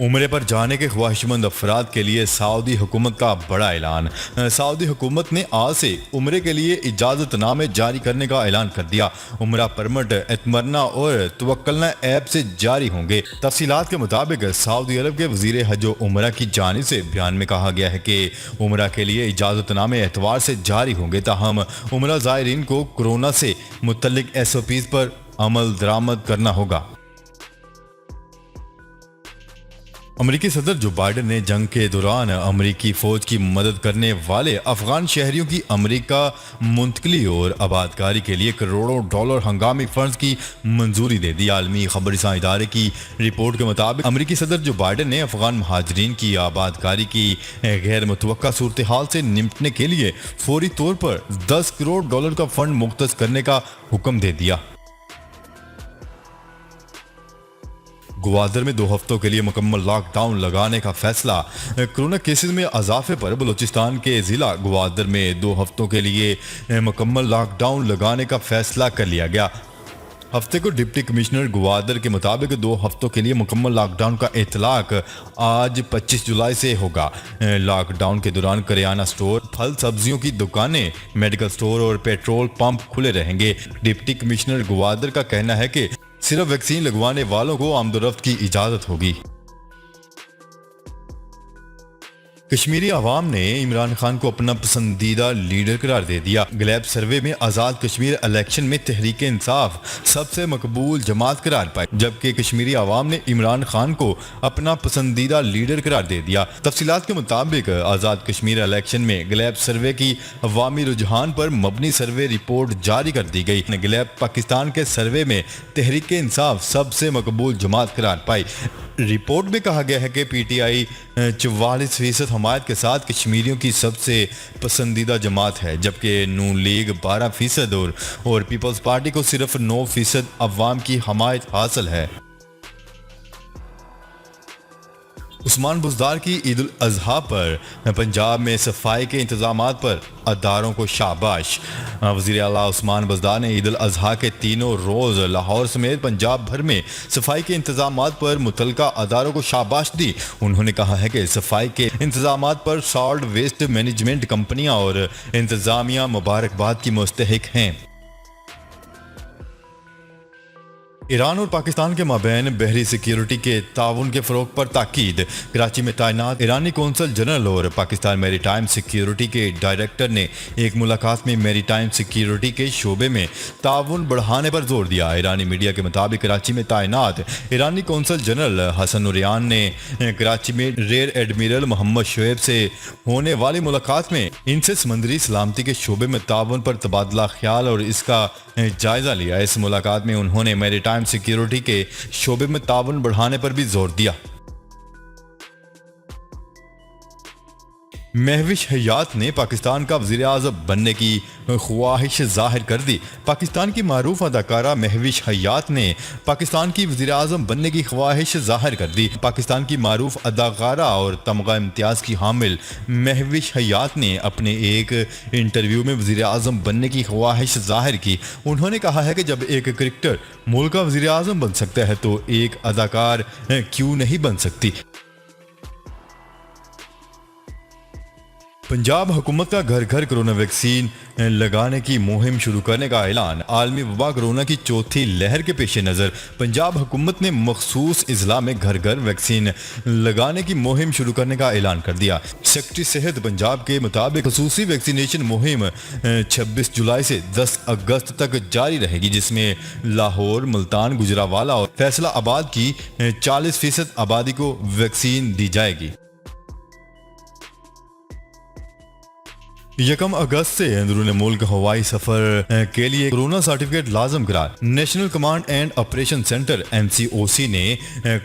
عمرے پر جانے کے خواہشمند افراد کے لیے سعودی حکومت کا بڑا اعلان۔ سعودی حکومت نے آج سے عمرے کے لیے اجازت نامے جاری کرنے کا اعلان کر دیا۔ عمرہ پرمٹ اعتمرنا اور توکلنا ایپ سے جاری ہوں گے۔ تفصیلات کے مطابق سعودی عرب کے وزیر حج و عمرہ کی جانب سے بیان میں کہا گیا ہے کہ عمرہ کے لیے اجازت نامے اتوار سے جاری ہوں گے، تاہم عمرہ زائرین کو کورونا سے متعلق SOPs پر عمل درآمد کرنا ہوگا۔ امریکی صدر جو بائیڈن نے جنگ کے دوران امریکی فوج کی مدد کرنے والے افغان شہریوں کی امریکہ منتقلی اور آبادکاری کے لیے کروڑوں ڈالر ہنگامی فنڈز کی منظوری دے دی۔ عالمی خبر رساں ادارے کی رپورٹ کے مطابق امریکی صدر جو بائیڈن نے افغان مہاجرین کی آبادکاری کی غیر متوقع صورتحال سے نمٹنے کے لیے فوری طور پر $10 کروڑ کا فنڈ مختص کرنے کا حکم دے دیا۔ گوادر میں 2 ہفتوں کے لیے مکمل لاک ڈاؤن لگانے کا فیصلہ۔ کورونا کیسز میں اضافے پر بلوچستان کے ضلع گوادر میں 2 ہفتوں کے لیے مکمل لاک ڈاؤن لگانے کا فیصلہ کر لیا گیا۔ ہفتے کو ڈپٹی کمشنر گوادر کے مطابق 2 ہفتوں کے لیے مکمل لاک ڈاؤن کا اطلاق آج 25 جولائی سے ہوگا۔ لاک ڈاؤن کے دوران کریانہ سٹور، پھل سبزیوں کی دکانیں، میڈیکل سٹور اور پیٹرول پمپ کھلے رہیں گے۔ ڈپٹی کمشنر گوادر کا کہنا ہے کہ صرف ویکسین لگوانے والوں کو آمد و رفت کی اجازت ہوگی۔ کشمیری عوام نے عمران خان کو اپنا پسندیدہ لیڈر قرار دے دیا۔ گلیب سروے میں آزاد کشمیر الیکشن میں تحریک انصاف سب سے مقبول جماعت قرار پائی، جبکہ کشمیری عوام نے عمران خان کو اپنا پسندیدہ لیڈر قرار دے دیا۔ تفصیلات کے مطابق آزاد کشمیر الیکشن میں گلیب سروے کی عوامی رجحان پر مبنی سروے رپورٹ جاری کر دی گئی۔ گلیب پاکستان کے سروے میں تحریک انصاف سب سے مقبول جماعت قرار پائی۔ رپورٹ میں کہا گیا ہے کہ PTI 44% حمایت کے ساتھ کشمیریوں کی سب سے پسندیدہ جماعت ہے، جبکہ نون لیگ 12% اور پیپلز پارٹی کو صرف 9% عوام کی حمایت حاصل ہے۔ عثمان بزدار کی عید الاضحیٰ پر پنجاب میں صفائی کے انتظامات پر اداروں کو شاباش۔ وزیر اعلیٰ عثمان بزدار نے عید الاضحیٰ کے تینوں روز لاہور سمیت پنجاب بھر میں صفائی کے انتظامات پر متعلقہ اداروں کو شاباش دی۔ انہوں نے کہا ہے کہ صفائی کے انتظامات پر سالٹ ویسٹ مینجمنٹ کمپنیاں اور انتظامیہ مبارکباد کی مستحق ہیں۔ ایران اور پاکستان کے مابین بحری سیکیورٹی کے تعاون کے فروغ پر تاکید۔ کراچی میں تعینات ایرانی قونصل جنرل اور پاکستان میری ٹائم سیکیورٹی کے ڈائریکٹر نے ایک ملاقات میں میری ٹائم سیکیورٹی کے شعبے میں تعاون بڑھانے پر زور دیا۔ ایرانی میڈیا کے مطابق کراچی میں تعینات ایرانی قونصل جنرل حسن نوریان نے کراچی میں ریئر ایڈمرل محمد شعیب سے ہونے والی ملاقات میں ان سے سمندری سلامتی کے شعبے میں تعاون پر تبادلہ خیال اور اس کا جائزہ لیا۔ اس ملاقات میں انہوں نے میری ٹائم سیکیورٹی کے شعبے میں تعاون بڑھانے پر بھی زور دیا۔ مہوش حیات نے پاکستان کا وزیر اعظم بننے کی خواہش ظاہر کر دی۔ پاکستان کی معروف اداکارہ مہوش حیات نے پاکستان کی وزیر اعظم بننے کی خواہش ظاہر کر دی۔ پاکستان کی معروف اداکارہ اور تمغہ امتیاز کی حامل مہوش حیات نے اپنے ایک انٹرویو میں وزیر اعظم بننے کی خواہش ظاہر کی۔ انہوں نے کہا ہے کہ جب ایک کرکٹر ملک کا وزیر اعظم بن سکتا ہے تو ایک اداکار کیوں نہیں بن سکتی۔ پنجاب حکومت کا گھر گھر کرونا ویکسین لگانے کی مہم شروع کرنے کا اعلان۔ عالمی وبا کرونا کی چوتھی لہر کے پیش نظر پنجاب حکومت نے مخصوص اضلاع میں گھر گھر ویکسین لگانے کی مہم شروع کرنے کا اعلان کر دیا۔ سیکرٹری صحت پنجاب کے مطابق خصوصی ویکسینیشن مہم 26 جولائی سے 10 اگست تک جاری رہے گی، جس میں لاہور، ملتان، گجرانوالہ اور فیصلہ آباد کی 40% آبادی کو ویکسین دی جائے گی۔ 1 اگست سے اندرون ملک ہوائی سفر کے لیے کورونا سرٹیفکیٹ لازم قرار۔ National command and operation centre NCOC نے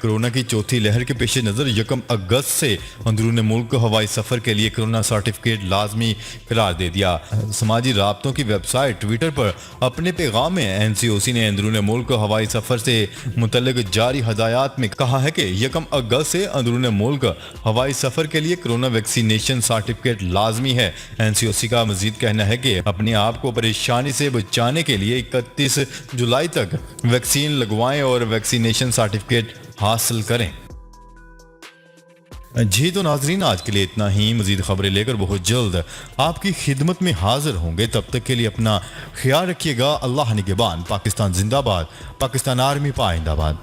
کورونا کی چوتھی لہر کے پیش نظر 1 اگست سے اندرون ملک ہوائی سفر کے لیے کورونا سرٹیفکیٹ لازمی قرار دے دیا۔ سماجی رابطوں کی ویب سائٹ ٹویٹر پر اپنے پیغام میں NCOC نے اندرون ملک ہوائی سفر سے متعلق جاری ہدایات میں کہا ہے کہ 1 اگست سے اندرون ملک ہوائی سفر کے لیے کورونا ویکسینیشن سرٹیفکیٹ لازمی ہے۔ NCOC کا مزید کہنا ہے کہ اپنے آپ کو پریشانی سے بچانے کے لیے 31 جولائی تک ویکسین لگوائیں اور ویکسینیشن سرٹیفکیٹ حاصل کریں۔ جی تو ناظرین آج کے لیے اتنا ہی. مزید خبریں لے کر بہت جلد آپ کی خدمت میں حاضر ہوں گے. تب تک کے لیے اپنا خیال رکھیے گا. اللہ نگہبان. پاکستان زندہ باد. پاکستان آرمی پائندہ باد.